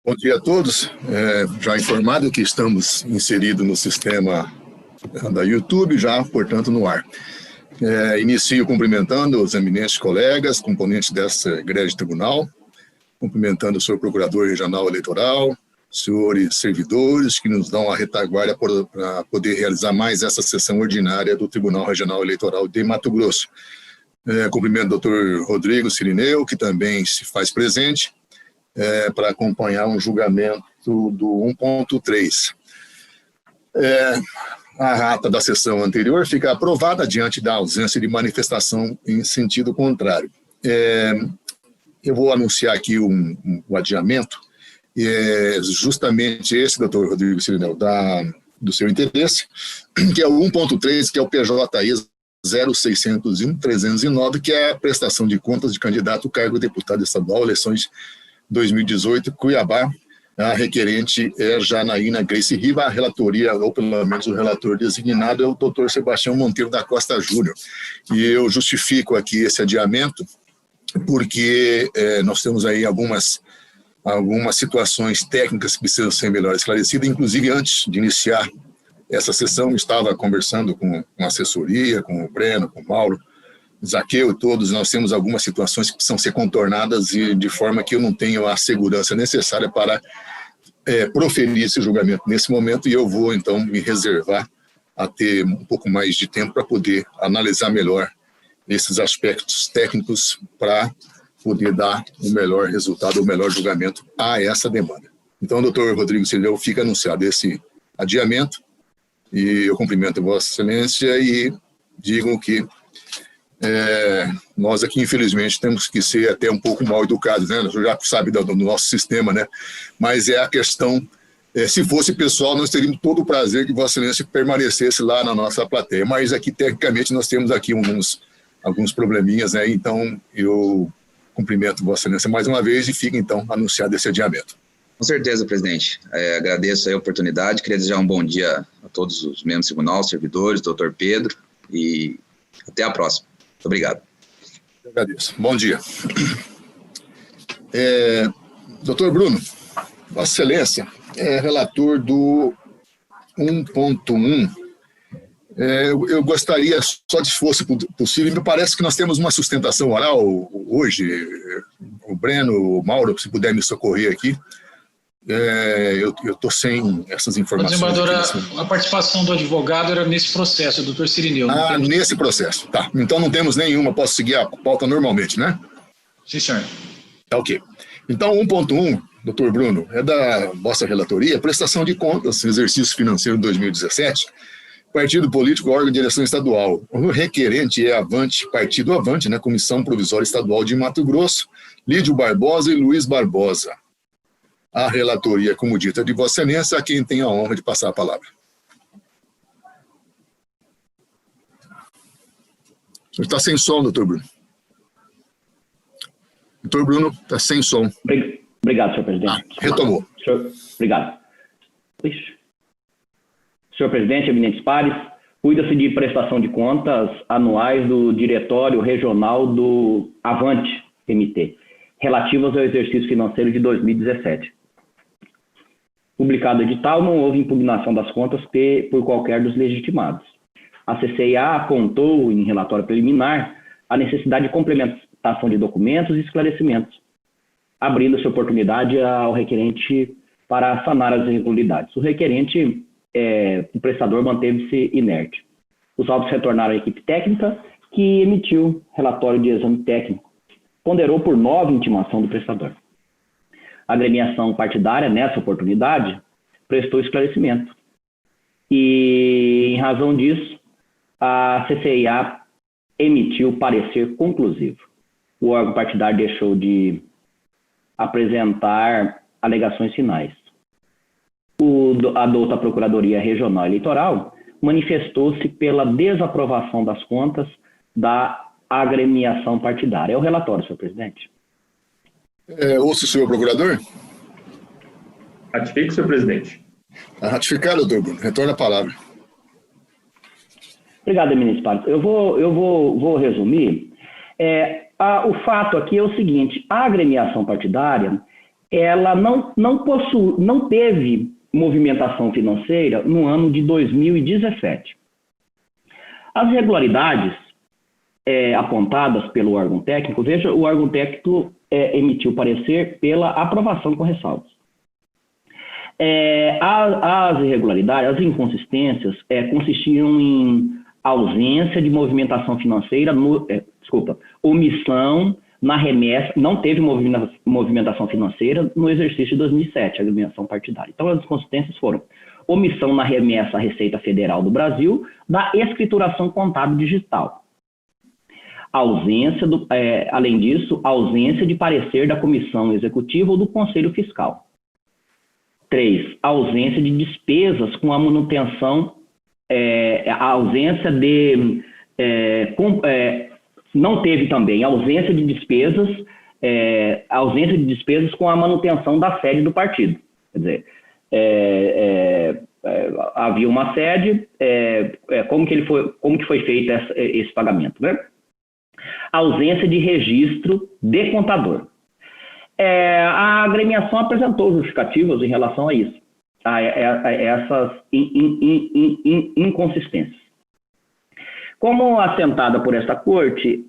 Bom dia a todos. Já informado que estamos inseridos no sistema da YouTube, já, portanto, no ar. Inicio cumprimentando os eminentes colegas, componentes dessa egrégio tribunal, cumprimentando o senhor Procurador Regional Eleitoral, senhores servidores que nos dão a retaguarda para poder realizar mais essa sessão ordinária do Tribunal Regional Eleitoral de Mato Grosso. Cumprimento o doutor Rodrigo Cirineu, que também se faz presente, para acompanhar um julgamento do 1.3. A ata da sessão anterior fica aprovada diante da ausência de manifestação em sentido contrário. Eu vou anunciar aqui um adiamento, justamente esse, doutor Rodrigo Cirineu, do seu interesse, que é o 1.3, que é o PJI 0601-309, que é a prestação de contas de candidato ao cargo de deputado estadual, eleições 2018, Cuiabá. A requerente é Janaína Grace Riva, a relatoria, ou pelo menos o relator designado, é o doutor Sebastião Monteiro da Costa Júnior. E eu justifico aqui esse adiamento, porque nós temos aí algumas situações técnicas que precisam ser melhor esclarecidas. Inclusive, antes de iniciar essa sessão, estava conversando com a assessoria, com o Breno, com o Mauro, Zaqueu e todos. Nós temos algumas situações que precisam ser contornadas e de forma que eu não tenho a segurança necessária para proferir esse julgamento nesse momento, e eu vou, então, me reservar a ter um pouco mais de tempo para poder analisar melhor esses aspectos técnicos para poder dar o melhor resultado, o melhor julgamento a essa demanda. Então, doutor Rodrigo Cirineu, fica anunciado esse adiamento, e eu cumprimento a Vossa Excelência e digo que nós aqui, infelizmente, temos que ser até um pouco mal educados, né? Você já sabe do nosso sistema, né? Mas a questão, se fosse pessoal, nós teríamos todo o prazer que Vossa Excelência permanecesse lá na nossa plateia, mas aqui, tecnicamente, nós temos aqui alguns probleminhas, né? Então, eu cumprimento Vossa Excelência mais uma vez e fica, então, anunciado esse adiamento. Com certeza, presidente. Agradeço a oportunidade, queria desejar um bom dia a todos os membros do tribunal, servidores, doutor Pedro, e até a próxima. Muito obrigado. Eu agradeço. Bom dia. Doutor Bruno, Vossa Excelência é relator do 1.1. Eu gostaria, só se fosse possível, me parece que nós temos uma sustentação oral hoje. O Breno, o Mauro, se puder me socorrer aqui. Eu estou sem essas informações. Desembargadora, a participação do advogado era nesse processo, doutor Cirineu. Nesse processo, tá. Então não temos nenhuma, posso seguir a pauta normalmente, né? Sim, senhor. Tá, ok. Então, 1.1, doutor Bruno, é da vossa relatoria, prestação de contas, exercício financeiro 2017, partido político, órgão de direção estadual. O requerente é Avante, partido Avante, né? Comissão Provisória Estadual de Mato Grosso, Lídio Barbosa e Luiz Barbosa. A relatoria, como dito, é de Vossa Excelência, a quem tem a honra de passar a palavra. O senhor está sem som, doutor Bruno. Doutor Bruno, está sem som. Obrigado, senhor presidente. Retomou. Obrigado. Senhor presidente, eminentes pares, cuida-se de prestação de contas anuais do Diretório Regional do Avante, MT, relativas ao exercício financeiro de 2017. Publicado o edital, não houve impugnação das contas por qualquer dos legitimados. A CCIA apontou, em relatório preliminar, a necessidade de complementação de documentos e esclarecimentos, abrindo-se oportunidade ao requerente para sanar as irregularidades. O requerente, o prestador, manteve-se inerte. Os autos retornaram à equipe técnica, que emitiu relatório de exame técnico. Ponderou por 9 intimação do prestador. A agremiação partidária, nessa oportunidade, prestou esclarecimento. E, em razão disso, a CCIA emitiu parecer conclusivo. O órgão partidário deixou de apresentar alegações finais. A douta Procuradoria Regional Eleitoral manifestou-se pela desaprovação das contas da agremiação partidária. É o relatório, senhor presidente. Ouço o senhor procurador. Ratifique, senhor presidente. Ratificado, doutor Bruno. Retorna a palavra. Obrigado, eminentes pares. Eu vou resumir. O fato aqui é o seguinte: a agremiação partidária ela não teve movimentação financeira no ano de 2017. As irregularidades apontadas pelo órgão técnico, veja, o órgão técnico emitiu parecer pela aprovação com ressalvas. As irregularidades, as inconsistências consistiam em ausência de movimentação financeira, omissão na remessa, não teve movimentação financeira no exercício de 2007, a agremiação partidária. Então, as inconsistências foram omissão na remessa à Receita Federal do Brasil da escrituração contábil digital. Ausência, além disso, ausência de parecer da Comissão Executiva ou do Conselho Fiscal. 3. Ausência de despesas com a manutenção, a ausência de... não teve também ausência de despesas com a manutenção da sede do partido. Quer dizer, havia uma sede, como que foi feito esse pagamento, né? Ausência de registro de contador. A agremiação apresentou justificativas em relação a isso, a essas inconsistências. Como assentada por esta corte,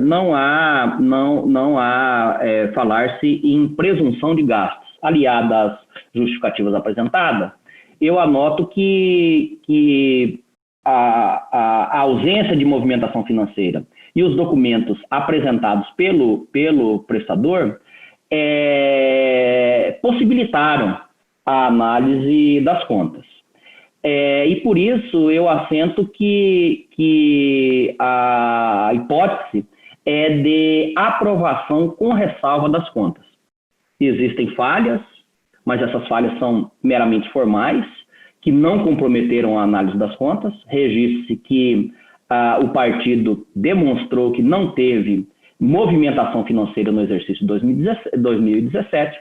não há falar-se em presunção de gastos. Aliada às justificativas apresentadas, eu anoto que a ausência de movimentação financeira e os documentos apresentados pelo prestador possibilitaram a análise das contas. E por isso eu assento que a hipótese é de aprovação com ressalva das contas. Existem falhas, mas essas falhas são meramente formais, que não comprometeram a análise das contas. Registre-se que o partido demonstrou que não teve movimentação financeira no exercício de 2017,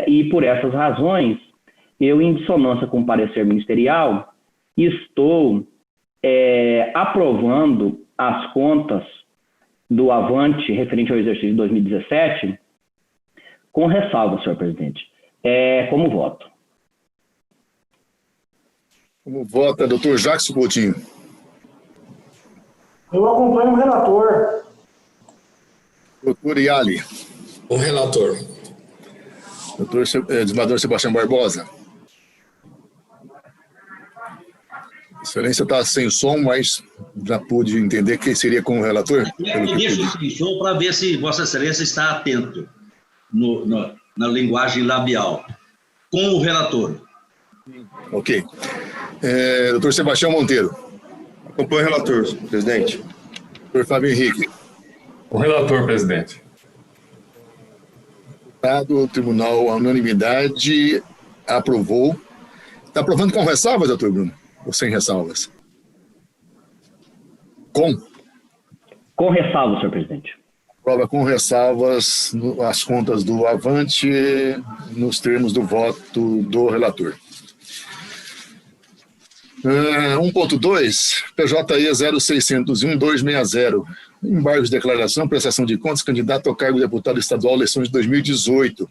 e por essas razões, eu, em dissonância com o parecer ministerial, estou aprovando as contas do Avante referente ao exercício de 2017 com ressalva, senhor presidente. Como voto? Como vota, doutor Jackson Coutinho? Eu acompanho o relator. Doutor Iali? O relator. Doutor desembargador Sebastião Barbosa? Excelência está sem som, mas já pude entender que seria com o relator? Eu deixo sem som para ver se Vossa Excelência está atento na linguagem labial. Com o relator. Ok. Doutor Sebastião Monteiro. Acompanho o relator, presidente. Doutor Fábio Henrique. O relator, presidente. O tribunal, a unanimidade, aprovou. Está aprovando com ressalvas, doutor Bruno? Ou sem ressalvas? Com ressalvas, senhor presidente. Aprova com ressalvas as contas do Avante nos termos do voto do relator. 1.2, PJE 0601-260. Embargos de declaração, prestação de contas, candidato ao cargo de deputado estadual, eleições de 2018.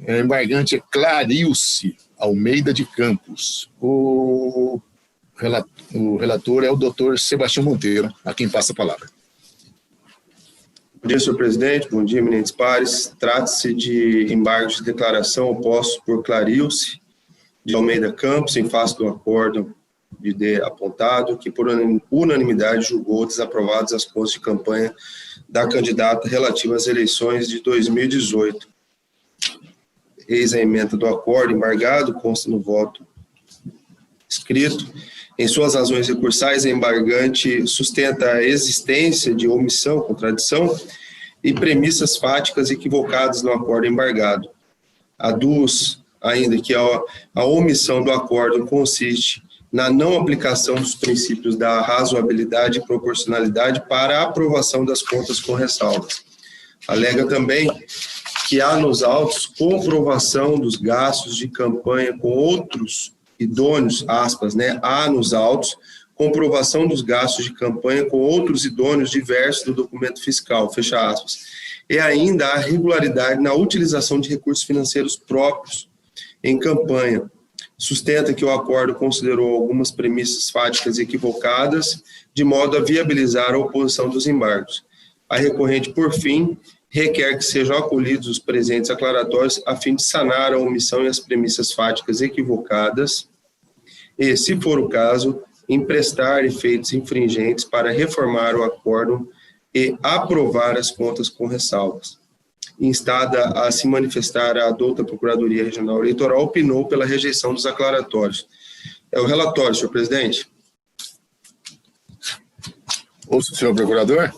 Embargante é Clarilce Almeida de Campos. O relator é o doutor Sebastião Monteiro, a quem passa a palavra. Bom dia, senhor presidente. Bom dia, eminentes pares. Trata-se de embargos de declaração opostos por Clarilce de Almeida Campos, em face do acórdão de D apontado, que por unanimidade julgou desaprovadas as contas de campanha da candidata relativa às eleições de 2018. Eis a ementa do acórdão embargado, consta no voto escrito. Em suas razões recursais, a embargante sustenta a existência de omissão, contradição e premissas fáticas equivocadas no acórdão embargado. Aduz ainda que a omissão do acórdão consiste na não aplicação dos princípios da razoabilidade e proporcionalidade para a aprovação das contas com ressalvas. Alega também que há nos autos comprovação dos gastos de campanha com outros idôneos, aspas, né? Há nos autos comprovação dos gastos de campanha com outros idôneos diversos do documento fiscal, fecha aspas. e ainda a regularidade na utilização de recursos financeiros próprios em campanha. Sustenta que o acordo considerou algumas premissas fáticas equivocadas, de modo a viabilizar a oposição dos embargos. A recorrente, por fim, requer que sejam acolhidos os presentes aclaratórios a fim de sanar a omissão e as premissas fáticas equivocadas e, se for o caso, emprestar efeitos infringentes para reformar o acórdão e aprovar as contas com ressalvas. Instada a se manifestar, a douta Procuradoria Regional Eleitoral opinou pela rejeição dos aclaratórios. É o relatório, senhor presidente. Ouço o senhor procurador.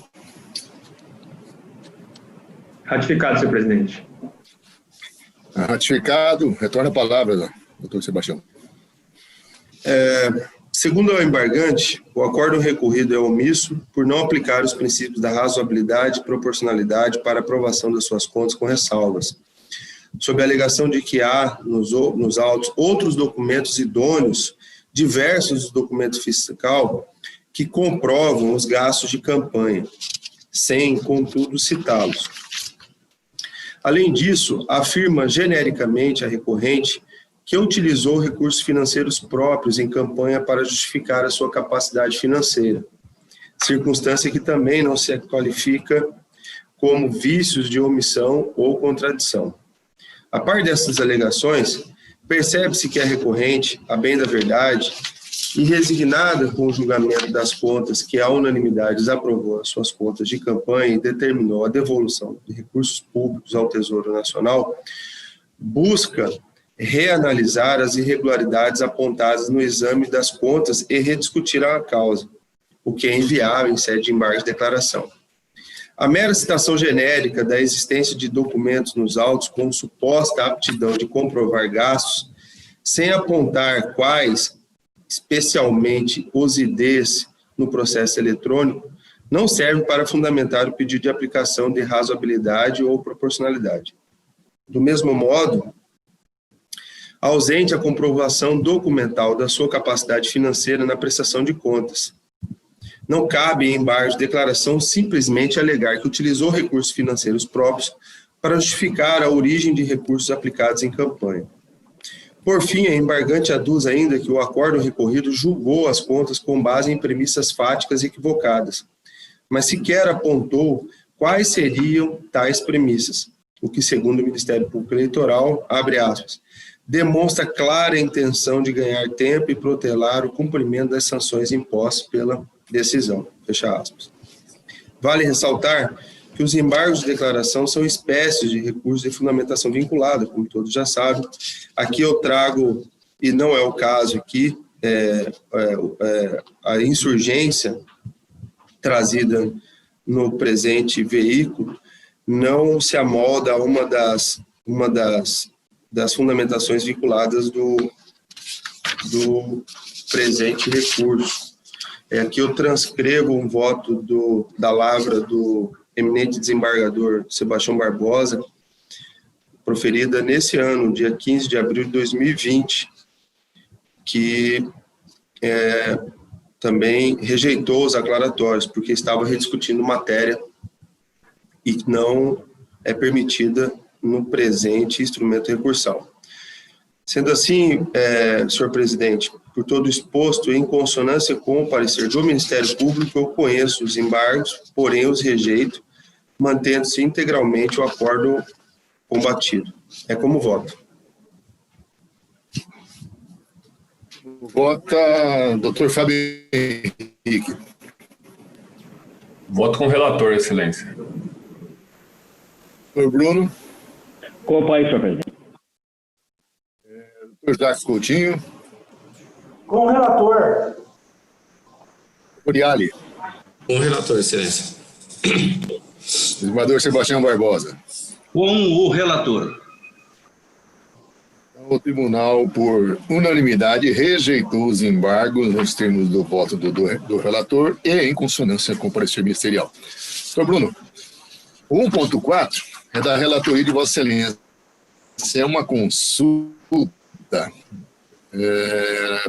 Ratificado, senhor presidente. Ratificado. Retorna a palavra, doutor Sebastião. Segundo o embargante, o acórdão recorrido é omisso por não aplicar os princípios da razoabilidade e proporcionalidade para aprovação das suas contas com ressalvas, sob a alegação de que há nos autos outros documentos idôneos, diversos do documento fiscal, que comprovam os gastos de campanha, sem, contudo, citá-los. Além disso, afirma genericamente a recorrente que utilizou recursos financeiros próprios em campanha para justificar a sua capacidade financeira, circunstância que também não se qualifica como vícios de omissão ou contradição. A par dessas alegações, percebe-se que a recorrente, a bem da verdade, e resignada com o julgamento das contas que a unanimidade desaprovou as suas contas de campanha e determinou a devolução de recursos públicos ao Tesouro Nacional, busca reanalisar as irregularidades apontadas no exame das contas e rediscutir a causa, o que é inviável em sede de embargo de declaração. A mera citação genérica da existência de documentos nos autos com suposta aptidão de comprovar gastos, sem apontar quais, especialmente os IDs no processo eletrônico, não serve para fundamentar o pedido de aplicação de razoabilidade ou proporcionalidade. Do mesmo modo, ausente a comprovação documental da sua capacidade financeira na prestação de contas. Não cabe em embargo de declaração simplesmente alegar que utilizou recursos financeiros próprios para justificar a origem de recursos aplicados em campanha. Por fim, a embargante aduz ainda que o acórdão recorrido julgou as contas com base em premissas fáticas equivocadas, mas sequer apontou quais seriam tais premissas, o que, segundo o Ministério Público Eleitoral, abre aspas, demonstra clara intenção de ganhar tempo e protelar o cumprimento das sanções impostas pela decisão, fecha aspas. Vale ressaltar que os embargos de declaração são espécies de recursos de fundamentação vinculada, como todos já sabem. Aqui eu trago, e não é o caso aqui, a insurgência trazida no presente veículo não se amolda a uma das fundamentações vinculadas do presente recurso. Aqui eu transcrevo um voto da lavra do eminente desembargador Sebastião Barbosa, proferida nesse ano, dia 15 de abril de 2020, que também rejeitou os aclaratórios, porque estava rediscutindo matéria e não é permitida no presente instrumento recursal. Sendo assim, senhor presidente, por todo exposto, em consonância com o parecer do Ministério Público, eu conheço os embargos, porém os rejeito, mantendo-se integralmente o acordo combatido. É como voto. Vota doutor Fábio Henrique. Voto com o relator, excelência. Doutor Bruno. Acompanhe, senhor presidente. Doutor Jacques Coutinho. Com o relator. Uriali. Com o relator, excelência. Desembargador Sebastião Barbosa. Com o relator. O tribunal, por unanimidade, rejeitou os embargos nos termos do voto do relator e em consonância com o parecer ministerial. Doutor Bruno, o 1.4 é da relatoria de Vossa Excelência. É uma consulta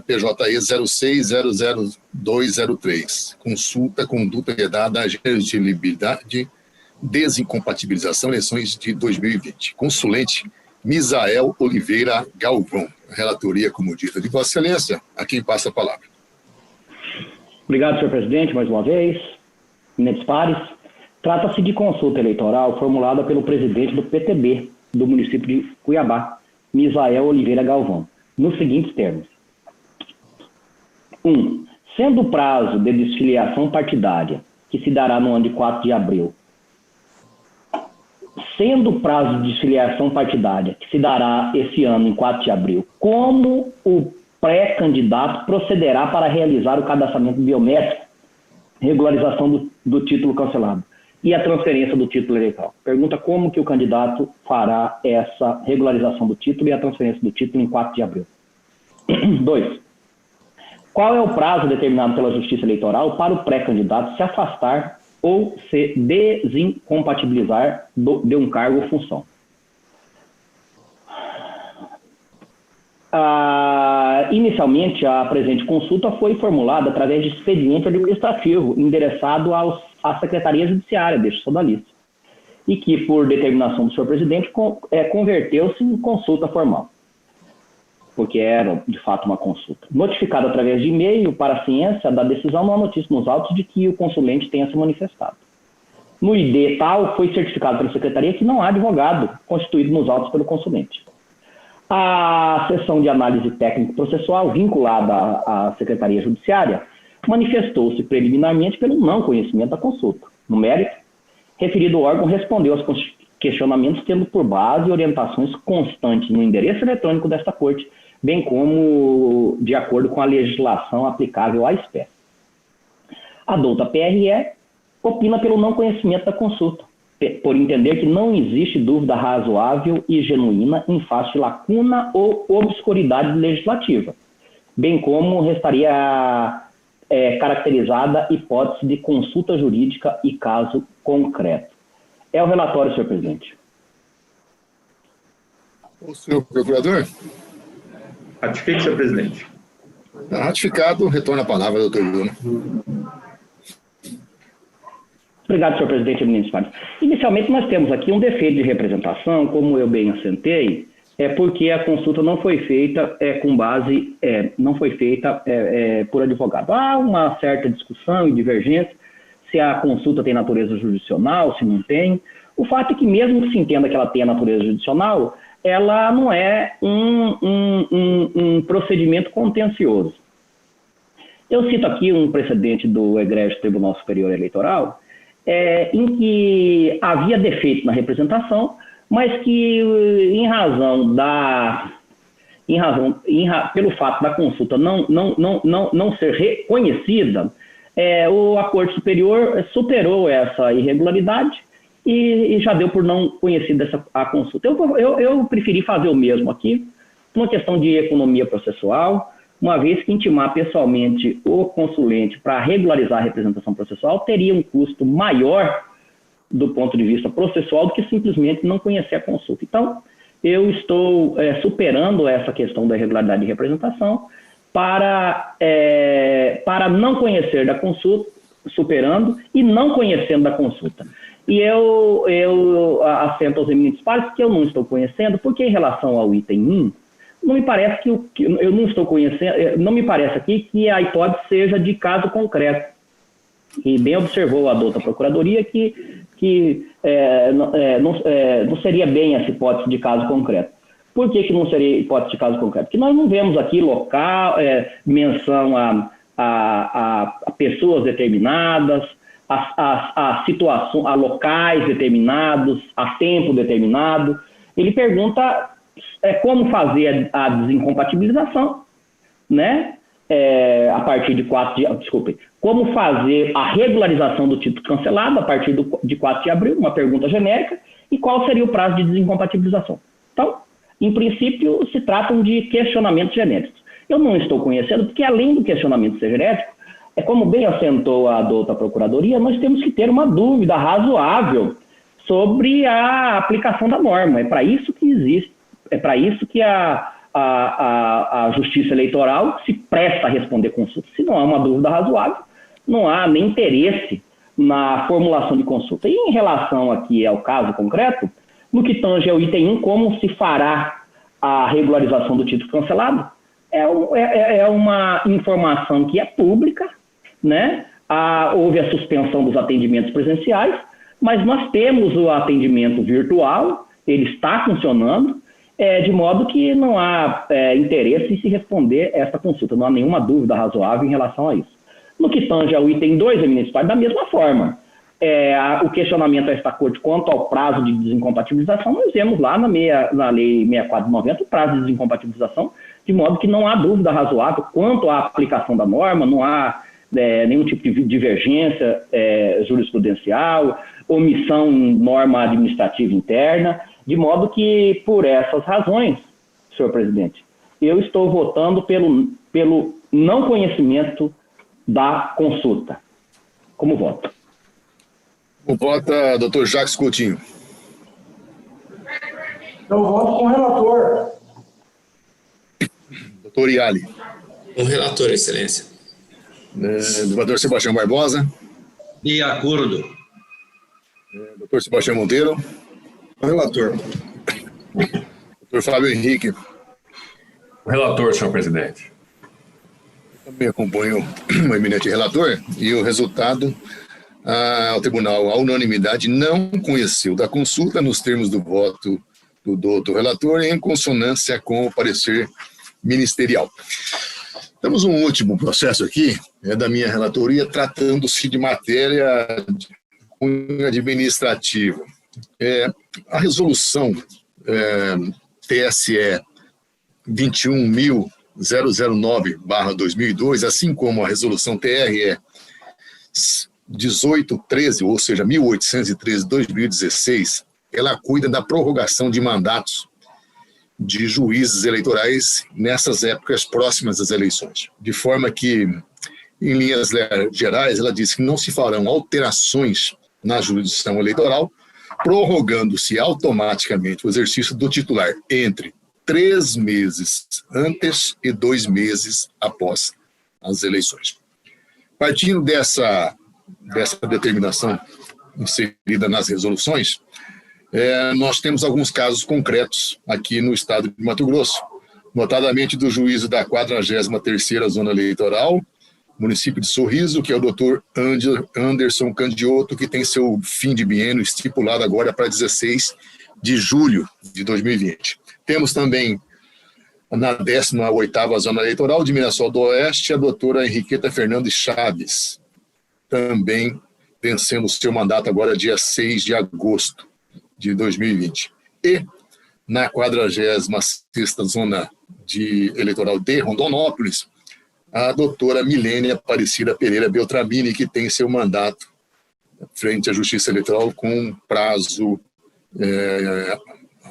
PJE 06000203. Consulta conduta vedada à elegibilidade desincompatibilização eleições de 2020. Consulente Misael Oliveira Galvão. Relatoria, como dita de Vossa Excelência, a quem passa a palavra. Obrigado, senhor presidente, mais uma vez. Eminentes pares, trata-se de consulta eleitoral formulada pelo presidente do PTB do município de Cuiabá, Misael Oliveira Galvão, nos seguintes termos. 1. Sendo o prazo de desfiliação partidária, que se dará no ano de 4 de abril, sendo o prazo de desfiliação partidária, que se dará esse ano em 4 de abril, como o pré-candidato procederá para realizar o cadastramento biométrico, regularização do título cancelado e a transferência do título eleitoral. Pergunta como que o candidato fará essa regularização do título e a transferência do título em 4 de abril. 2. Qual é o prazo determinado pela Justiça Eleitoral para o pré-candidato se afastar ou se desincompatibilizar de um cargo ou função? Inicialmente, a presente consulta foi formulada através de expediente administrativo endereçado à Secretaria Judiciária deste sodalista e que, por determinação do senhor presidente, converteu-se em consulta formal, porque era, de fato, uma consulta. Notificado através de e-mail para a ciência da decisão, não há notícia nos autos de que o consulente tenha se manifestado. No ID tal, foi certificado pela Secretaria que não há advogado constituído nos autos pelo consulente. A seção de análise técnico-processual, vinculada à Secretaria Judiciária, manifestou-se preliminarmente pelo não conhecimento da consulta. No mérito, referido órgão respondeu aos questionamentos tendo por base orientações constantes no endereço eletrônico desta Corte, bem como de acordo com a legislação aplicável à espécie. A douta PRE opina pelo não conhecimento da consulta, por entender que não existe dúvida razoável e genuína em face de lacuna ou obscuridade legislativa, bem como restaria caracterizada hipótese de consulta jurídica e caso concreto. É o relatório, senhor presidente. O senhor procurador? Ratifique, senhor presidente. Ratificado, retorna a palavra, doutor Bruno. Obrigado, senhor presidente. Inicialmente, nós temos aqui um defeito de representação, como eu bem assentei, porque a consulta não foi feita não foi feita por advogado. Há uma certa discussão e divergência se a consulta tem natureza jurisdicional, se não tem. O fato é que, mesmo que se entenda que ela tenha natureza jurisdicional, ela não é um procedimento contencioso. Eu cito aqui um precedente do Egrégio Tribunal Superior Eleitoral, em que havia defeito na representação, mas que, pelo fato da consulta não ser reconhecida, a Corte Superior superou essa irregularidade e já deu por não conhecida a consulta. Eu preferi fazer o mesmo aqui, uma questão de economia processual, uma vez que intimar pessoalmente o consulente para regularizar a representação processual teria um custo maior do ponto de vista processual do que simplesmente não conhecer a consulta. Então, eu estou superando essa questão da irregularidade de representação para não conhecer da consulta, superando e não conhecendo da consulta. E eu assento aos eminentes pares que eu não estou conhecendo, porque em relação ao item 1, não me parece eu não estou conhecendo, não me parece aqui que a hipótese seja de caso concreto. E bem observou a douta Procuradoria que não seria bem essa hipótese de caso concreto. Por que não seria hipótese de caso concreto? Porque nós não vemos aqui menção a pessoas determinadas, a situação, a locais determinados, a tempo determinado. Ele pergunta como fazer a desincompatibilização, né? A partir de 4 de... Desculpe. Como fazer a regularização do título cancelado a partir de 4 de abril, uma pergunta genérica, e qual seria o prazo de desincompatibilização. Então, em princípio, se tratam de questionamentos genéricos. Eu não estou conhecendo, porque além do questionamento ser genérico, como bem assentou a douta Procuradoria, nós temos que ter uma dúvida razoável sobre a aplicação da norma. É para isso que existe, é para isso que a Justiça Eleitoral se presta a responder consulta. Se não há uma dúvida razoável, não há nem interesse na formulação de consulta. E em relação aqui ao caso concreto, no que tange ao item 1, como se fará a regularização do título cancelado, é uma informação que é pública, né? Houve a suspensão dos atendimentos presenciais, mas nós temos o atendimento virtual, ele está funcionando, de modo que não há interesse em se responder essa consulta, não há nenhuma dúvida razoável em relação a isso. No que tange ao item 2, eminente Pares, da mesma forma, o questionamento a esta Corte quanto ao prazo de desincompatibilização, nós vemos lá na Lei 64/90 o prazo de desincompatibilização, de modo que não há dúvida razoável quanto à aplicação da norma, não há nenhum tipo de divergência jurisprudencial, omissão em norma administrativa interna, de modo que, por essas razões, senhor presidente, eu estou votando pelo não conhecimento da consulta. Como voto? Vota doutor Jacques Coutinho. Eu voto com o relator. Doutor Iali. Com o relator, excelência. Doutor Sebastião Barbosa. De acordo. Doutor Sebastião Monteiro. Relator. Doutor Fábio Henrique. O relator, senhor presidente. Também acompanho o eminente relator e o resultado, o tribunal, a unanimidade, não conheceu da consulta nos termos do voto do doutor relator em consonância com o parecer ministerial. Temos um último processo aqui, da minha relatoria, tratando-se de matéria administrativa. A resolução TSE 21.009/2002, assim como a resolução TRE 1813, ou seja, 1813/2016, ela cuida da prorrogação de mandatos de juízes eleitorais nessas épocas próximas às eleições. De forma que, em linhas gerais, ela diz que não se farão alterações na jurisdição eleitoral, prorrogando-se automaticamente o exercício do titular entre 3 meses antes e 2 meses após as eleições. Partindo dessa determinação inserida nas resoluções, nós temos alguns casos concretos aqui no estado de Mato Grosso, notadamente do juízo da 43ª Zona Eleitoral, município de Sorriso, que é o doutor Anderson Candioto, que tem seu fim de biênio estipulado agora para 16 de julho de 2020. Temos também, na 18ª Zona Eleitoral de Mirassol do Oeste, a doutora Henriqueta Fernandes Chaves, também vencendo o seu mandato agora dia 6 de agosto de 2020. E, na 46ª Zona Eleitoral de Rondonópolis, a doutora Milênia Aparecida Pereira Beltramini, que tem seu mandato frente à Justiça Eleitoral com prazo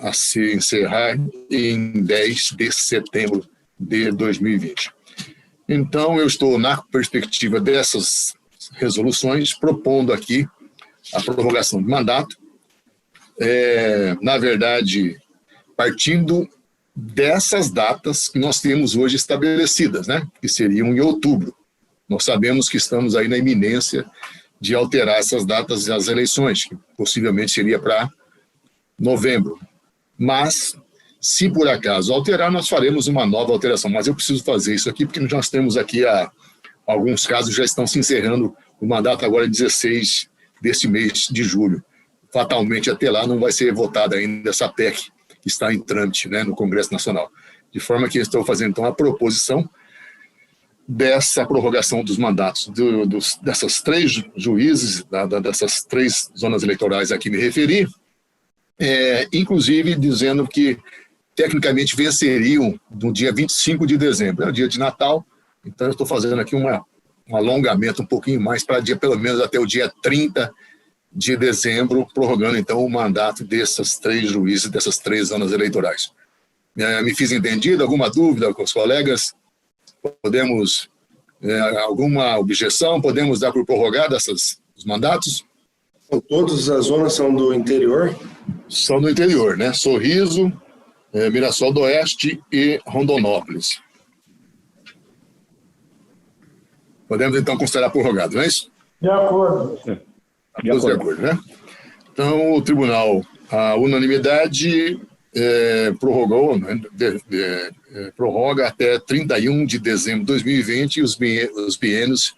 a se encerrar em 10 de setembro de 2020. Então, eu estou, na perspectiva dessas resoluções, propondo aqui a prorrogação de mandato, na verdade, partindo dessas datas que nós temos hoje estabelecidas, né? Que seriam em outubro. Nós sabemos que estamos aí na iminência de alterar essas datas das eleições, que possivelmente seria para novembro. Mas, se por acaso alterar, nós faremos uma nova alteração. Mas eu preciso fazer isso aqui, porque nós temos aqui alguns casos já estão se encerrando. O mandato agora é 16 deste mês de julho. Fatalmente, até lá, não vai ser votada ainda essa PEC, que está em trâmite, né, no Congresso Nacional. De forma que eu estou fazendo, então, a proposição dessa prorrogação dos mandatos dessas 3 juízes, dessas 3 zonas eleitorais a que me referi, inclusive dizendo que, tecnicamente, venceriam no dia 25 de dezembro, é o dia de Natal. Então, eu estou fazendo aqui um alongamento um pouquinho mais para pelo menos até o dia 30 de dezembro, prorrogando, então, o mandato dessas 3 juízes, dessas 3 zonas eleitorais. Me fiz entendido? Alguma dúvida com os colegas? Podemos, alguma objeção? Podemos dar por prorrogadas os mandatos? Todas as zonas são do interior? São do interior, né? Sorriso, Mirassol do Oeste e Rondonópolis. Podemos, então, considerar prorrogado, não é isso? De acordo. Todos de acordo, né? Então, o tribunal, a unanimidade, prorrogou, né, prorroga até 31 de dezembro de 2020 os biênios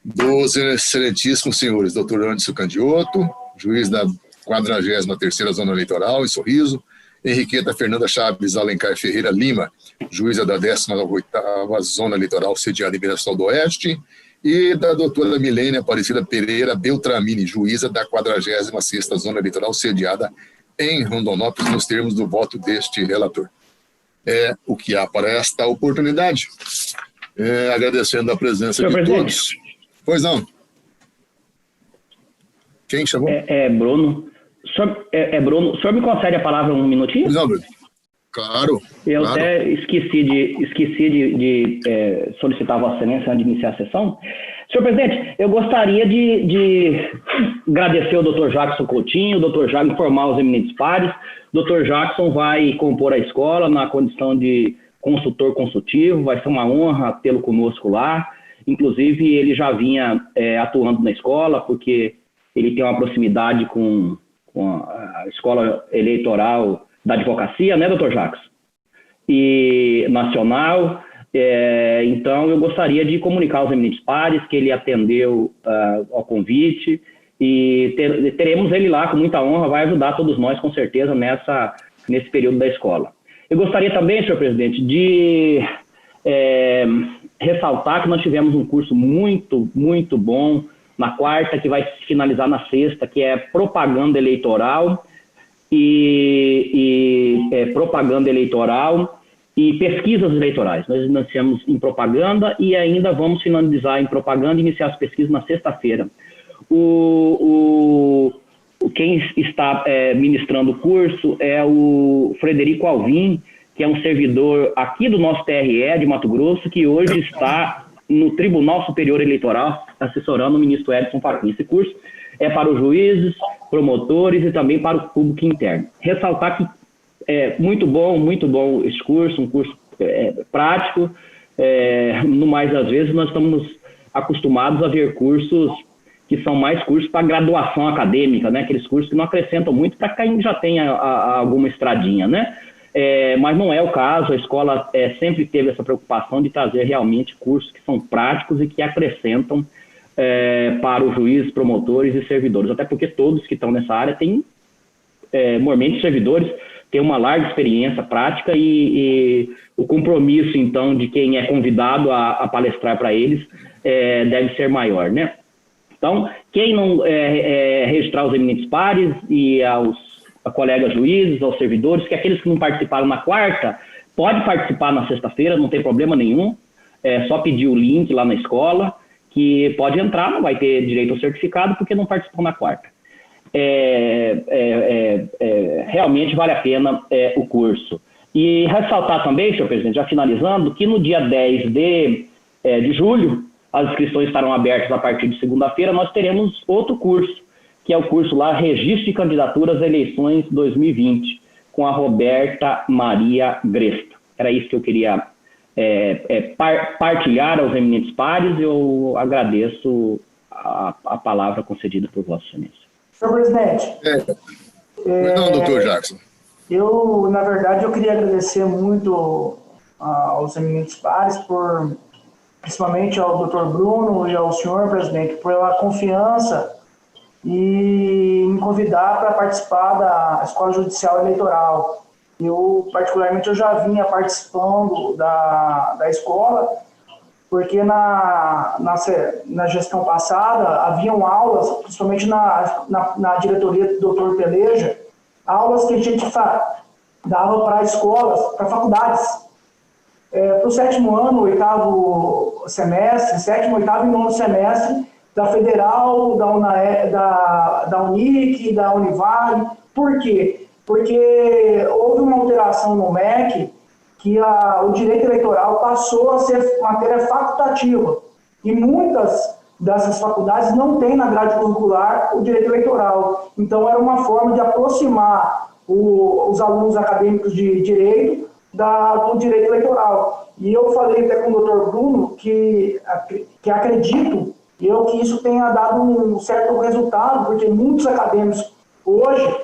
dos excelentíssimos senhores Dr. Anderson Candiotto, juiz da 43ª Zona Eleitoral, em Sorriso, Henriqueta Fernanda Chaves Alencar Ferreira Lima, juíza da 18ª Zona Eleitoral, sediada em Mirassol do Oeste, e da doutora Milênia Aparecida Pereira Beltramini, juíza da 46ª Zona Eleitoral, sediada em Rondonópolis, nos termos do voto deste relator. É o que há para esta oportunidade. Agradecendo a presença de todos. Pois não. Quem chamou? Bruno. Bruno. O senhor me concede a palavra um minutinho? Pois não, Bruno. Claro. Eu claro. até esqueci de solicitar a Vossa Excelência antes de iniciar a sessão. Senhor presidente, eu gostaria de agradecer ao Dr. Jackson Coutinho, o Dr. Jackson, informar os eminentes pares. O Dr. Jackson vai compor a escola na condição de consultor consultivo, vai ser uma honra tê-lo conosco lá. Inclusive, ele já vinha atuando na escola, porque ele tem uma proximidade com a escola eleitoral da advocacia, né, doutor Jacques? E nacional. Então, eu gostaria de comunicar aos eminentes pares que ele atendeu ao convite e teremos ele lá com muita honra, vai ajudar todos nós, com certeza, nesse período da escola. Eu gostaria também, senhor presidente, de ressaltar que nós tivemos um curso muito, muito bom na quarta, que vai finalizar na sexta, que é propaganda eleitoral propaganda eleitoral e pesquisas eleitorais. Nós iniciamos em propaganda e ainda vamos finalizar em propaganda e iniciar as pesquisas na sexta-feira. Quem está ministrando o curso é o Frederico Alvim, que é um servidor aqui do nosso TRE de Mato Grosso, que hoje está no Tribunal Superior Eleitoral, assessorando o ministro Edson Fachin. Esse curso é para os juízes, promotores e também para o público interno. Ressaltar que é muito bom esse curso, um curso prático. No mais das vezes, nós estamos acostumados a ver cursos que são mais cursos para graduação acadêmica, né? Aqueles cursos que não acrescentam muito para quem já tem alguma estradinha, né? Mas não é o caso. A escola sempre teve essa preocupação de trazer realmente cursos que são práticos e que acrescentam para os juízes, promotores e servidores, até porque todos que estão nessa área têm, normalmente servidores, têm uma larga experiência prática e o compromisso, então, de quem é convidado a palestrar para eles deve ser maior, né? Então, quem não registrar os eminentes pares e aos colegas juízes, aos servidores, que aqueles que não participaram na quarta, pode participar na sexta-feira, não tem problema nenhum, é só pedir o link lá na escola, que pode entrar, não vai ter direito ao certificado, porque não participou na quarta. Realmente vale a pena o curso. E ressaltar também, senhor presidente, já finalizando, que no dia 10 de julho, as inscrições estarão abertas a partir de segunda-feira, nós teremos outro curso, que é o curso lá, Registro de Candidaturas às Eleições 2020, com a Roberta Maria Gresto. Era isso que eu queria partilhar aos eminentes pares. Eu agradeço a palavra concedida por Vossa Excelência. Senhor presidente. Não, doutor Jackson. Na verdade, eu queria agradecer muito aos eminentes pares, principalmente ao Dr. Bruno e ao senhor presidente, pela confiança e me convidar para participar da Escola Judicial Eleitoral. Particularmente, eu já vinha participando da escola, porque na gestão passada haviam aulas, principalmente na diretoria do Dr. Peleja, aulas que a gente dava para escolas, para faculdades. Para o sétimo ano, oitavo semestre, sétimo, oitavo e nono semestre, da Federal, da Unic, da Univale. Por quê? Porque houve uma alteração no MEC que o direito eleitoral passou a ser matéria facultativa. E muitas dessas faculdades não têm na grade curricular o direito eleitoral. Então, era uma forma de aproximar os alunos acadêmicos de direito do direito eleitoral. E eu falei até com o Dr. Bruno que acredito E que isso tenha dado um certo resultado, porque muitos acadêmicos hoje,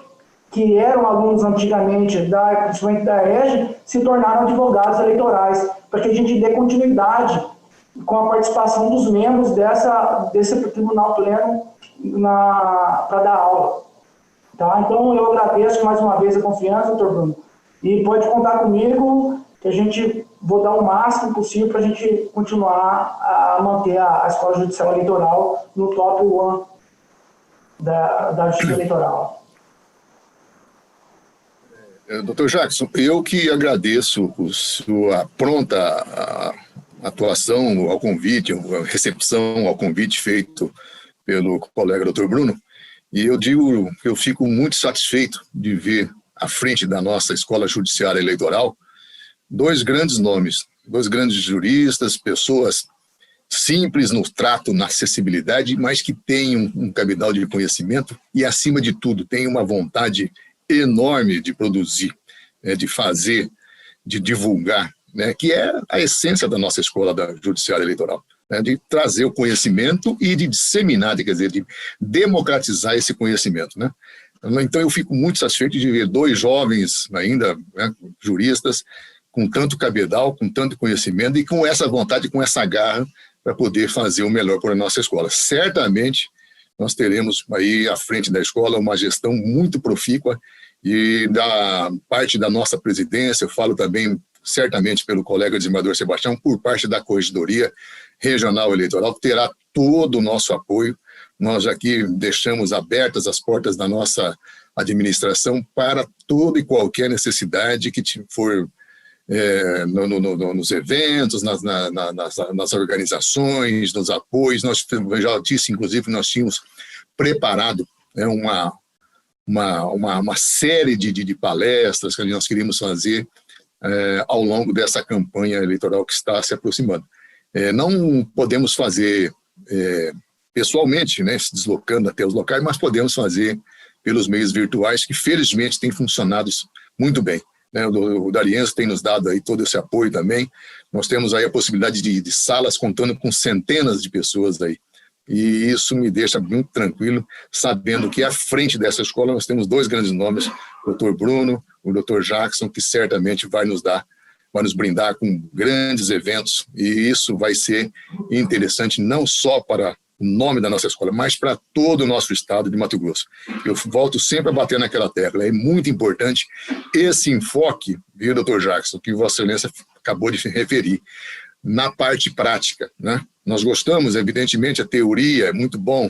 que eram alunos antigamente, principalmente da EGE, se tornaram advogados eleitorais, para que a gente dê continuidade com a participação dos membros desse tribunal pleno para dar aula. Tá? Então, eu agradeço mais uma vez a confiança, doutor Bruno, e pode contar comigo, que a gente vou dar o máximo possível para a gente continuar a manter a Escola Judicial Eleitoral no top 1 da Justiça Eleitoral. Doutor Jackson, eu que agradeço a sua pronta atuação ao convite, a recepção ao convite feito pelo colega doutor Bruno, e eu digo que eu fico muito satisfeito de ver à frente da nossa Escola Judiciária Eleitoral dois grandes nomes, dois grandes juristas, pessoas simples no trato, na acessibilidade, mas que têm um cabedal de conhecimento e, acima de tudo, têm uma vontade enorme de produzir, de fazer, de divulgar, que é a essência da nossa Escola da Judiciária Eleitoral, de trazer o conhecimento e de disseminar, quer dizer, de democratizar esse conhecimento. Então, eu fico muito satisfeito de ver dois jovens ainda, juristas, com tanto cabedal, com tanto conhecimento e com essa vontade, com essa garra para poder fazer o melhor para a nossa escola. Certamente, nós teremos aí à frente da escola uma gestão muito profícua e da parte da nossa presidência, eu falo também certamente pelo colega desembargador Sebastião, por parte da Corregedoria Regional Eleitoral, terá todo o nosso apoio. Nós aqui deixamos abertas as portas da nossa administração para toda e qualquer necessidade que for nos eventos, nas organizações, nos apoios. Nós já disse, inclusive, nós tínhamos preparado uma série de palestras que nós queríamos fazer ao longo dessa campanha eleitoral que está se aproximando. Não podemos fazer pessoalmente, se deslocando até os locais, mas podemos fazer pelos meios virtuais, que felizmente têm funcionado muito bem. O D'Arienzo tem nos dado aí todo esse apoio também. Nós temos aí a possibilidade de salas contando com centenas de pessoas aí. E isso me deixa muito tranquilo, sabendo que à frente dessa escola nós temos dois grandes nomes, o Dr. Bruno, o Dr. Jackson, que certamente vai nos brindar com grandes eventos, e isso vai ser interessante não só para o nome da nossa escola, mas para todo o nosso estado de Mato Grosso. Eu volto sempre a bater naquela tecla, é muito importante esse enfoque, viu, doutor Jackson, que Vossa Excelência acabou de referir, na parte prática. Nós gostamos, evidentemente, a teoria é muito bom,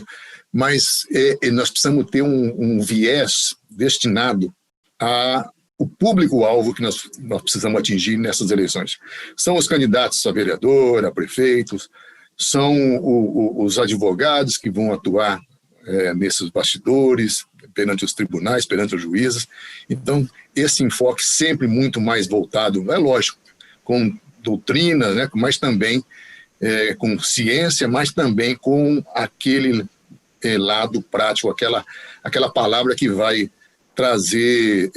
mas nós precisamos ter um viés destinado ao público-alvo que nós precisamos atingir nessas eleições. São os candidatos a vereador, a prefeitos, são os advogados que vão atuar nesses bastidores, perante os tribunais, perante os juízes. Então, esse enfoque sempre muito mais voltado, é lógico, com doutrina, mas também com ciência, mas também com aquele lado prático, aquela palavra que vai trazer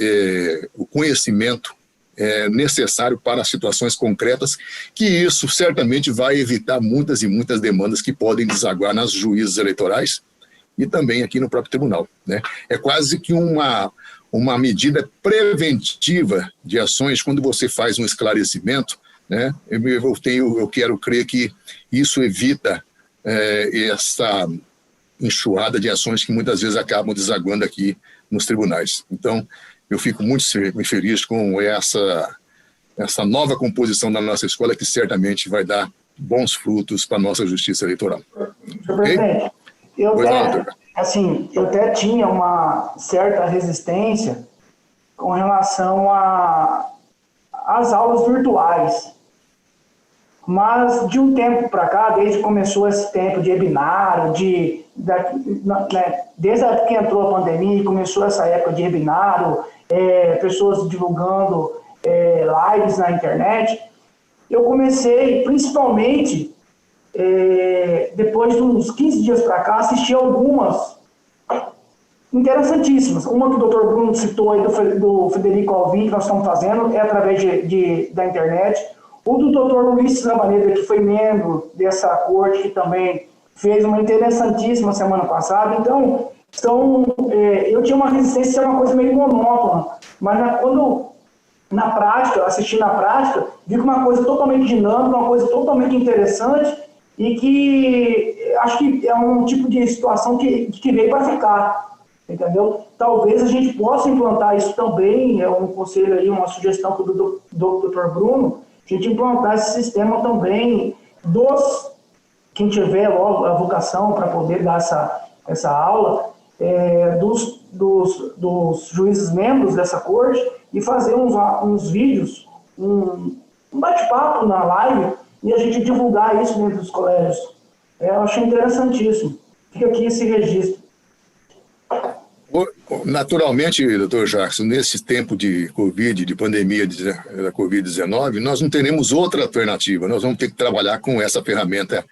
o conhecimento necessário para situações concretas, que isso certamente vai evitar muitas e muitas demandas que podem desaguar nas juízes eleitorais e também aqui no próprio tribunal. É quase que uma medida preventiva de ações quando você faz um esclarecimento. Eu quero crer que isso evita essa enxurrada de ações que muitas vezes acabam desaguando aqui nos tribunais. Então, eu fico muito feliz com essa nova composição da nossa escola, que certamente vai dar bons frutos para a nossa justiça eleitoral. Senhor presidente, eu até tinha uma certa resistência com relação às aulas virtuais. Mas, de um tempo para cá, desde que começou esse tempo de webinário, desde que entrou a pandemia e começou essa época de webinário, pessoas divulgando lives na internet, eu comecei, principalmente, depois de uns 15 dias para cá, assistir algumas interessantíssimas. Uma que o doutor Bruno citou aí do Federico Alvim, que nós estamos fazendo, através da internet. O do doutor Luiz Zambaneda, que foi membro dessa corte, que também fez uma interessantíssima semana passada. Então, eu tinha uma resistência a ser uma coisa meio monótona, mas quando na prática, assisti na prática, vi que uma coisa totalmente dinâmica, uma coisa totalmente interessante e que acho que é um tipo de situação que veio para ficar, entendeu? Talvez a gente possa implantar isso também, é um conselho aí, uma sugestão do Dr. Bruno, a gente implantar esse sistema também quem tiver logo a vocação para poder dar essa aula, dos juízes membros dessa corte e fazer uns vídeos, um bate-papo na live e a gente divulgar isso dentro dos colégios. Eu achei interessantíssimo. Fica aqui esse registro. Naturalmente, doutor Jackson, nesse tempo de Covid, de pandemia da Covid-19, nós não teremos outra alternativa. Nós vamos ter que trabalhar com essa ferramenta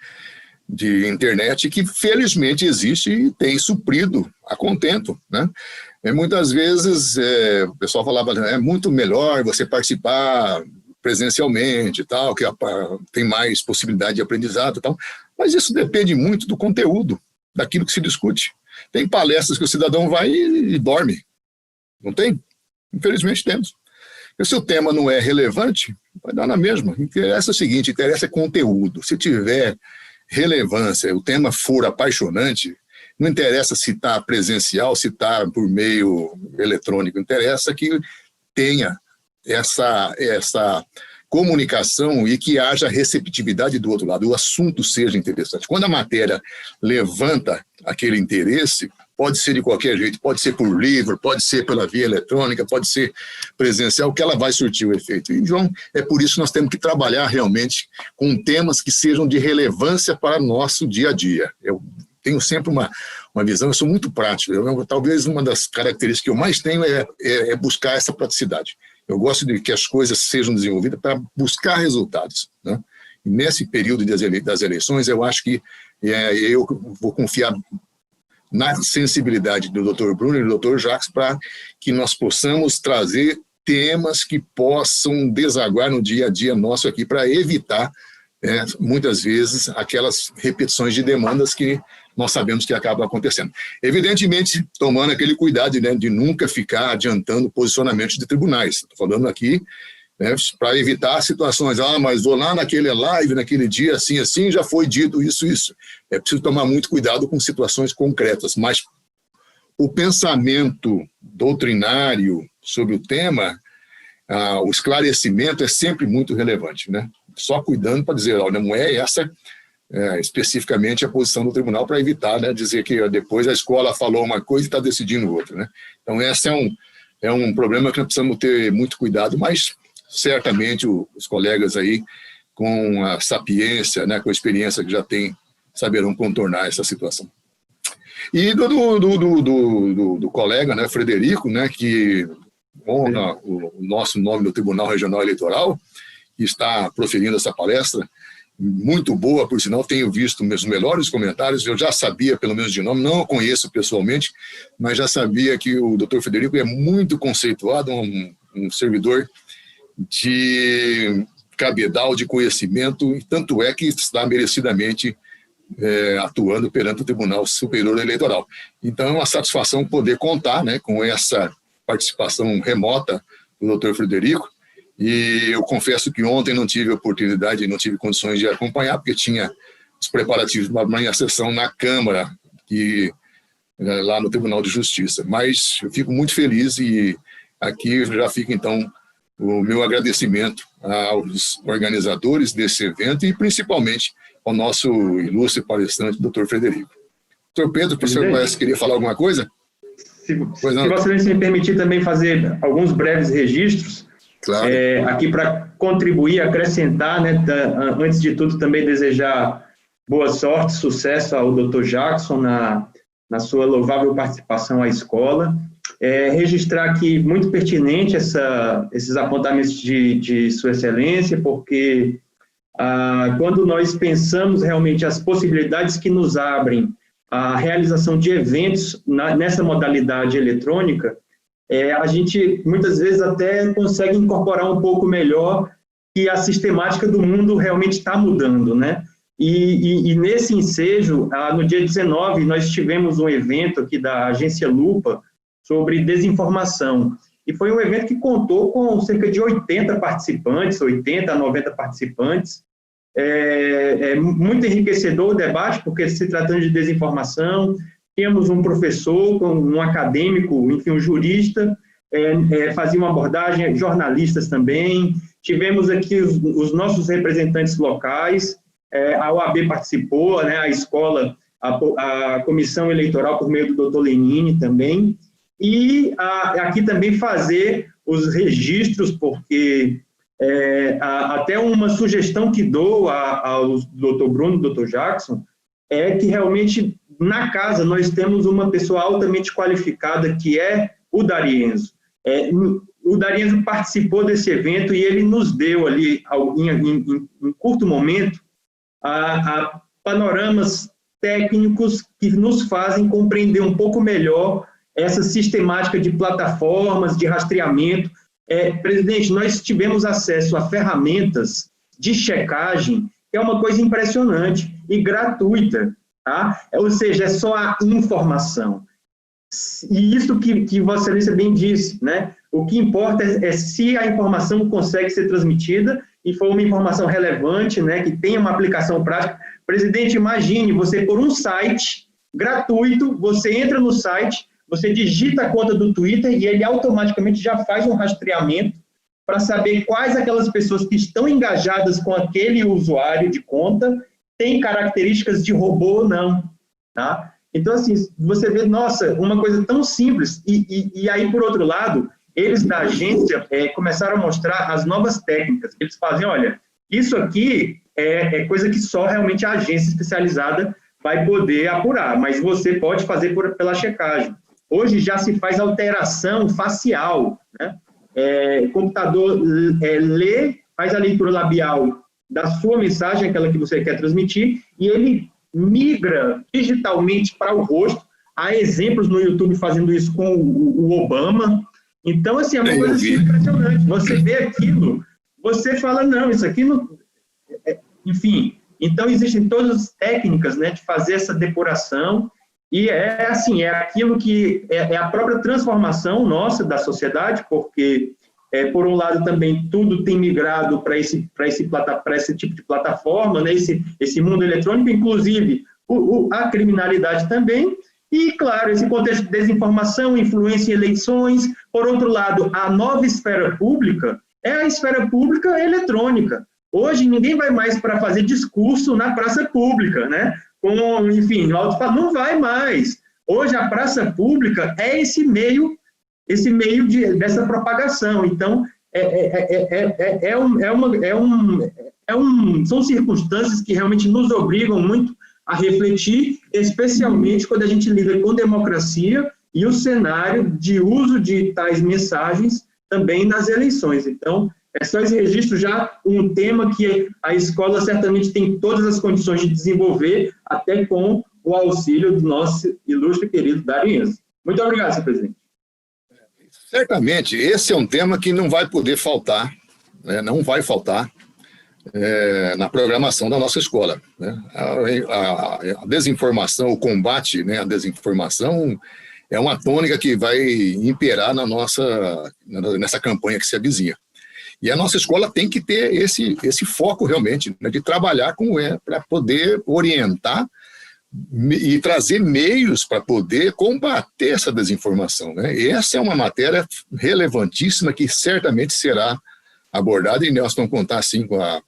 de internet que felizmente existe e tem suprido a contento, né? Muitas vezes o pessoal falava, é muito melhor você participar presencialmente, tal, que tem mais possibilidade de aprendizado e tal, mas isso depende muito do conteúdo, daquilo que se discute. Tem palestras que o cidadão vai e dorme, não tem? Infelizmente temos. E se o tema não é relevante, vai dar na mesma. Interessa o seguinte, interessa conteúdo. Se tiver relevância, o tema for apaixonante, não interessa se está presencial, se está por meio eletrônico, interessa que tenha essa comunicação e que haja receptividade do outro lado, o assunto seja interessante. Quando a matéria levanta aquele interesse, pode ser de qualquer jeito, pode ser por livro, pode ser pela via eletrônica, pode ser presencial, que ela vai surtir o efeito. E, João, é por isso que nós temos que trabalhar realmente com temas que sejam de relevância para o nosso dia a dia. Eu tenho sempre uma visão, eu sou muito prático, talvez uma das características que eu mais tenho é buscar essa praticidade. Eu gosto de que as coisas sejam desenvolvidas para buscar resultados, né? E nesse período das eleições, eu acho que eu vou confiar na sensibilidade do Dr. Bruno e do Dr. Jacques para que nós possamos trazer temas que possam desaguar no dia a dia nosso aqui para evitar, muitas vezes, aquelas repetições de demandas que nós sabemos que acabam acontecendo. Evidentemente, tomando aquele cuidado, né, de nunca ficar adiantando posicionamentos de tribunais. Estou falando aqui, né, para evitar situações, mas vou lá naquele live, naquele dia, assim, já foi dito isso. É preciso tomar muito cuidado com situações concretas, mas o pensamento doutrinário sobre o tema, o esclarecimento é sempre muito relevante, né? Só cuidando para dizer, olha, não é essa especificamente a posição do tribunal, para evitar, né, dizer que depois a escola falou uma coisa e está decidindo outra, né? Então, esse é um problema que nós precisamos ter muito cuidado, mas certamente os colegas aí, com a sapiência, né, com a experiência que já tem, saberão contornar essa situação. E do colega, né, Frederico, né, que honra o nosso nome no Tribunal Regional Eleitoral, que está proferindo essa palestra, muito boa, por sinal, tenho visto meus melhores comentários, eu já sabia, pelo menos de nome, não o conheço pessoalmente, mas já sabia que o Dr. Frederico é muito conceituado, um servidor de cabedal, de conhecimento, e tanto é que está merecidamente atuando perante o Tribunal Superior Eleitoral. Então, é uma satisfação poder contar, né, com essa participação remota do Dr. Frederico. E eu confesso que ontem não tive oportunidade, não tive condições de acompanhar, porque tinha os preparativos para uma sessão na Câmara, lá no Tribunal de Justiça. Mas eu fico muito feliz e aqui já fica, então, o meu agradecimento aos organizadores desse evento e, principalmente, ao nosso ilustre palestrante, Dr. Frederico. Dr. Pedro, o senhor queria falar alguma coisa? Se Vossa Excelência me permitir também fazer alguns breves registros, claro. Aqui para contribuir, acrescentar, né, antes de tudo também desejar boa sorte, sucesso ao Dr. Jackson na sua louvável participação à escola, registrar aqui muito pertinente esses apontamentos de Sua Excelência, porque quando nós pensamos realmente as possibilidades que nos abrem a realização de eventos nessa modalidade eletrônica, a gente muitas vezes até consegue incorporar um pouco melhor que a sistemática do mundo realmente está mudando, né? E nesse ensejo, no dia 19, nós tivemos um evento aqui da Agência Lupa sobre desinformação. E foi um evento que contou com cerca de 80 participantes, 80 a 90 participantes. É muito enriquecedor o debate, porque se tratando de desinformação, tínhamos um professor, um acadêmico, enfim, um jurista, fazia uma abordagem, jornalistas também. Tivemos aqui os nossos representantes locais, a OAB participou, né, a escola, a comissão eleitoral por meio do doutor Lenine também, e aqui também fazer os registros, porque até uma sugestão que dou ao doutor Bruno, doutor Jackson, é que realmente na casa nós temos uma pessoa altamente qualificada, que é o Darienzo. O Darienzo participou desse evento e ele nos deu ali, em curto momento, panoramas técnicos que nos fazem compreender um pouco melhor essa sistemática de plataformas, de rastreamento. Presidente, nós tivemos acesso a ferramentas de checagem, que é uma coisa impressionante e gratuita, tá? Ou seja, é só a informação. E isso que Vossa Excelência bem disse, né? O que importa é se a informação consegue ser transmitida e for uma informação relevante, né, que tenha uma aplicação prática. Presidente, imagine você por um site gratuito, você entra no site, você digita a conta do Twitter e ele automaticamente já faz um rastreamento para saber quais aquelas pessoas que estão engajadas com aquele usuário de conta têm características de robô ou não, tá? Então, assim, você vê, nossa, uma coisa tão simples, e aí, por outro lado, eles da agência começaram a mostrar as novas técnicas. Eles fazem, olha, isso aqui é coisa que só realmente a agência especializada vai poder apurar, mas você pode fazer pela checagem. Hoje já se faz alteração facial, né? O computador lê, faz a leitura labial da sua mensagem, aquela que você quer transmitir, e ele migra digitalmente para o rosto. Há exemplos no YouTube fazendo isso com o Obama. Então, assim, é uma coisa assim, impressionante. Você vê aquilo, você fala, não, isso aqui não... Enfim, então existem todas as técnicas, né, de fazer essa depuração, e assim, é aquilo que é a própria transformação nossa da sociedade, porque, por um lado, também tudo tem migrado para esse tipo de plataforma, né, esse mundo eletrônico, inclusive a criminalidade também, e, claro, esse contexto de desinformação, influência em eleições. Por outro lado, a nova esfera pública é a esfera pública eletrônica. Hoje, ninguém vai mais para fazer discurso na praça pública, né? Enfim, não vai mais. Hoje, a praça pública é esse meio dessa propagação. Então, são circunstâncias que realmente nos obrigam muito a refletir, especialmente quando a gente lida com democracia e o cenário de uso de tais mensagens também nas eleições. Então, é só esse registro já um tema que a escola certamente tem todas as condições de desenvolver, até com o auxílio do nosso ilustre querido Darienzo. Muito obrigado, senhor presidente. Certamente, esse é um tema que não vai poder faltar, né? Não vai faltar na programação da nossa escola, né? A desinformação, o combate, né, à desinformação é uma tônica que vai imperar nessa campanha que se avizinha. E a nossa escola tem que ter esse foco realmente, né, de trabalhar para poder orientar e trazer meios para poder combater essa desinformação, né? E essa é uma matéria relevantíssima que certamente será abordada, e nós vamos contar, sim, com a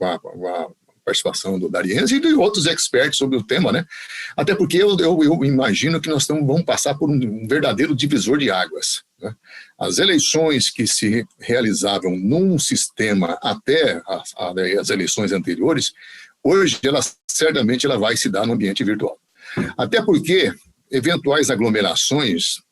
participação do Darienzo e de outros experts sobre o tema, né? Até porque eu imagino que nós vamos passar por um verdadeiro divisor de águas, né? As eleições que se realizavam num sistema até as eleições anteriores, hoje, certamente, ela vai se dar no ambiente virtual. Até porque eventuais aglomerações,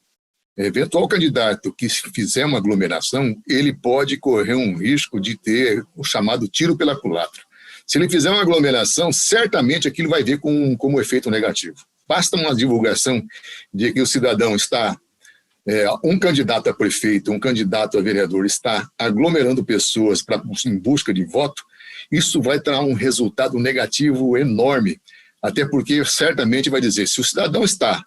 eventual candidato que fizer uma aglomeração, ele pode correr um risco de ter o chamado tiro pela culatra. Se ele fizer uma aglomeração, certamente aquilo vai vir como efeito negativo. Basta uma divulgação de que o cidadão está um candidato a prefeito, um candidato a vereador está aglomerando pessoas em busca de voto, isso vai dar um resultado negativo enorme, até porque certamente vai dizer, se o cidadão está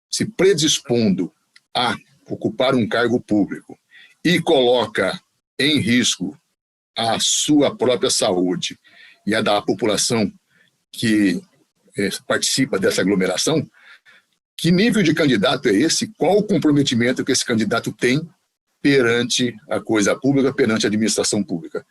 se predispondo a ocupar um cargo público e coloca em risco a sua própria saúde e a da população que participa dessa aglomeração, que nível de candidato é esse? Qual o comprometimento que esse candidato tem perante a coisa pública, perante a administração pública?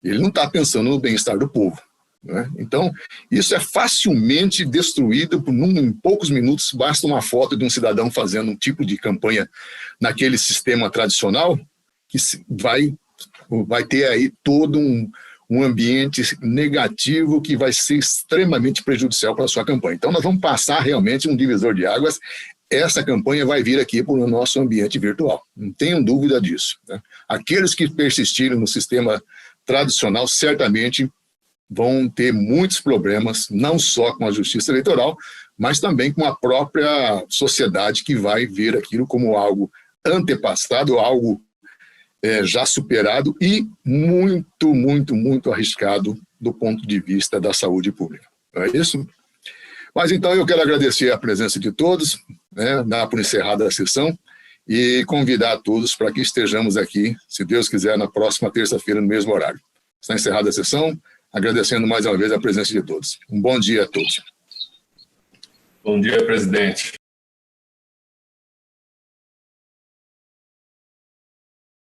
Ele não está pensando no bem-estar do povo, né? Então, isso é facilmente destruído em poucos minutos. Basta uma foto de um cidadão fazendo um tipo de campanha naquele sistema tradicional que vai ter aí todo um ambiente negativo que vai ser extremamente prejudicial para a sua campanha. Então, nós vamos passar realmente um divisor de águas. Essa campanha vai vir aqui para o nosso ambiente virtual, não tenham dúvida disso, né? Aqueles que persistirem no sistema tradicional certamente vão ter muitos problemas, não só com a justiça eleitoral, mas também com a própria sociedade, que vai ver aquilo como algo antepassado, algo já superado e muito, muito, muito arriscado do ponto de vista da saúde pública. Não é isso? Mas então eu quero agradecer a presença de todos, né, dar por encerrada a sessão e convidar a todos para que estejamos aqui, se Deus quiser, na próxima terça-feira, no mesmo horário. Está encerrada a sessão, agradecendo mais uma vez a presença de todos. Um bom dia a todos. Bom dia, presidente.